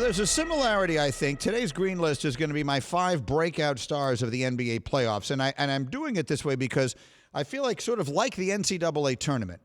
There's a similarity, I think. Today's green list is going to be my 5 breakout stars of the NBA playoffs. And I'm doing it this way because I feel like sort of like the NCAA tournament.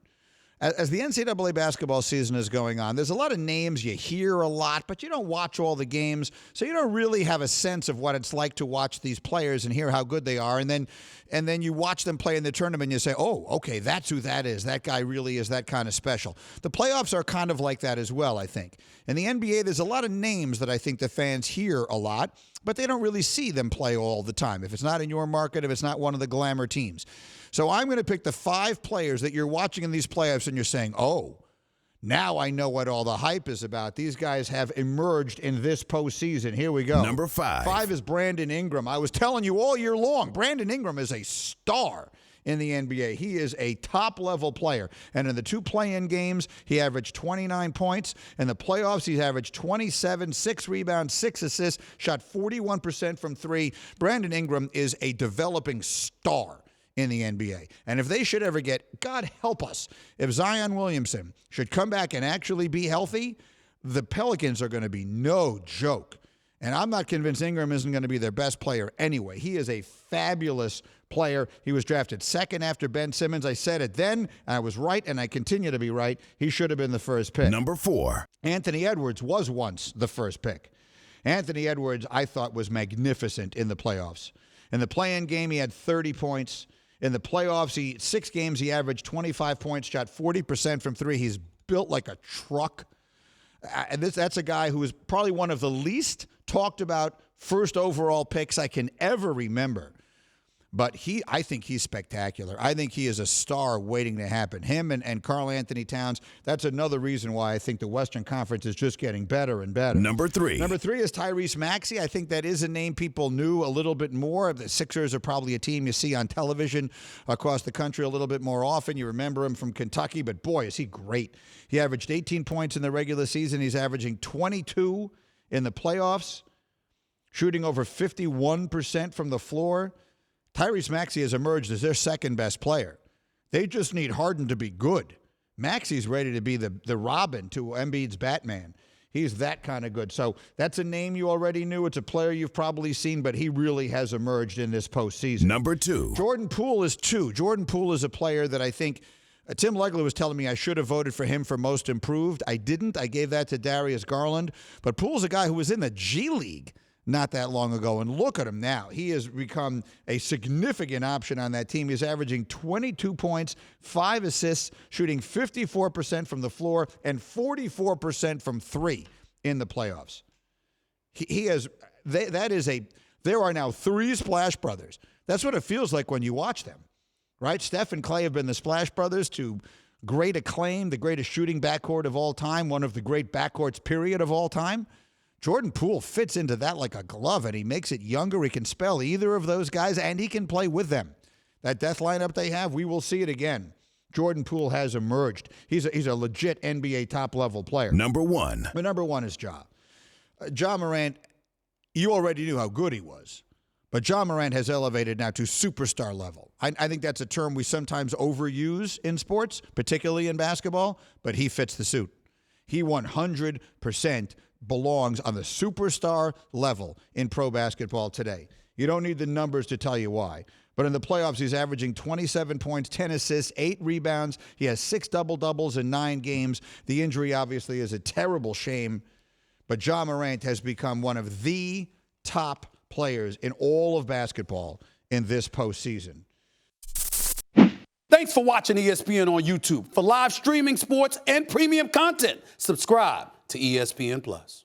As the NCAA basketball season is going on, there's a lot of names you hear a lot, but you don't watch all the games, so you don't really have a sense of what it's like to watch these players and hear how good they are. And then you watch them play in the tournament and you say, oh, okay, that's who that is. That guy really is that kind of special. The playoffs are kind of like that as well, I think. In the NBA, there's a lot of names that I think the fans hear a lot, but they don't really see them play all the time. If it's not in your market, if it's not one of the glamour teams. So I'm going to pick the 5 players that you're watching in these playoffs and you're saying, oh, now I know what all the hype is about. These guys have emerged in this postseason. Here we go. Number 5. 5 is Brandon Ingram. I was telling you all year long, Brandon Ingram is a star in the NBA. He is a top-level player. And in the 2 play-in games, he averaged 29 points. In the playoffs, he's averaged 27, 6 rebounds, 6 assists, shot 41% from 3. Brandon Ingram is a developing star in the NBA. And if they should ever get, God help us, if Zion Williamson should come back and actually be healthy, the Pelicans are going to be no joke. And I'm not convinced Ingram isn't going to be their best player anyway. He is a fabulous player. He was drafted 2nd after Ben Simmons. I said it then, and I was right, and I continue to be right. He should have been the first pick. Number 4. Anthony Edwards was once the first pick. Anthony Edwards, I thought, was magnificent in the playoffs. In the play-in game, he had 30 points. In the playoffs, 6 games, he averaged 25 points, shot 40% from 3. He's built like a truck. And that's a guy who is probably one of the least talked about first overall picks I can ever remember. But I think he's spectacular. I think he is a star waiting to happen. Him and Karl Anthony Towns, that's another reason why I think the Western Conference is just getting better and better. Number 3. Number 3 is Tyrese Maxey. I think that is a name people knew a little bit more. The Sixers are probably a team you see on television across the country a little bit more often. You remember him from Kentucky, but boy, is he great. He averaged 18 points in the regular season. He's averaging 22 in the playoffs, shooting over 51% from the floor. Tyrese Maxey has emerged as their second best player. They just need Harden to be good. Maxey's ready to be the Robin to Embiid's Batman. He's that kind of good. So that's a name you already knew. It's a player you've probably seen, but he really has emerged in this postseason. Number 2. Jordan Poole is 2. Jordan Poole is a player that I think Tim Legler was telling me I should have voted for him for most improved. I didn't. I gave that to Darius Garland. But Poole's a guy who was in the G League not that long ago, and look at him now. He has become a significant option on that team. He's averaging 22 points, 5 assists, shooting 54% from the floor and 44% from 3 in the playoffs. There are now 3 Splash Brothers. That's what it feels like when you watch them, right? Steph and Clay have been the Splash Brothers to great acclaim, the greatest shooting backcourt of all time, one of the great backcourts, period, of all time. Jordan Poole fits into that like a glove, and he makes it younger. He can spell either of those guys, and he can play with them. That death lineup they have, we will see it again. Jordan Poole has emerged. He's a legit NBA top-level player. Number 1. But number 1 is Ja. Ja Morant, you already knew how good he was. But Ja Morant has elevated now to superstar level. I think that's a term we sometimes overuse in sports, particularly in basketball, but he fits the suit. He 100% belongs on the superstar level in pro basketball today. You don't need the numbers to tell you why. But in the playoffs, he's averaging 27 points, 10 assists, 8 rebounds. He has 6 double-doubles in 9 games. The injury, obviously, is a terrible shame. But Ja Morant has become one of the top players in all of basketball in this postseason. Thanks for watching ESPN on YouTube. For live streaming sports and premium content, subscribe to ESPN+.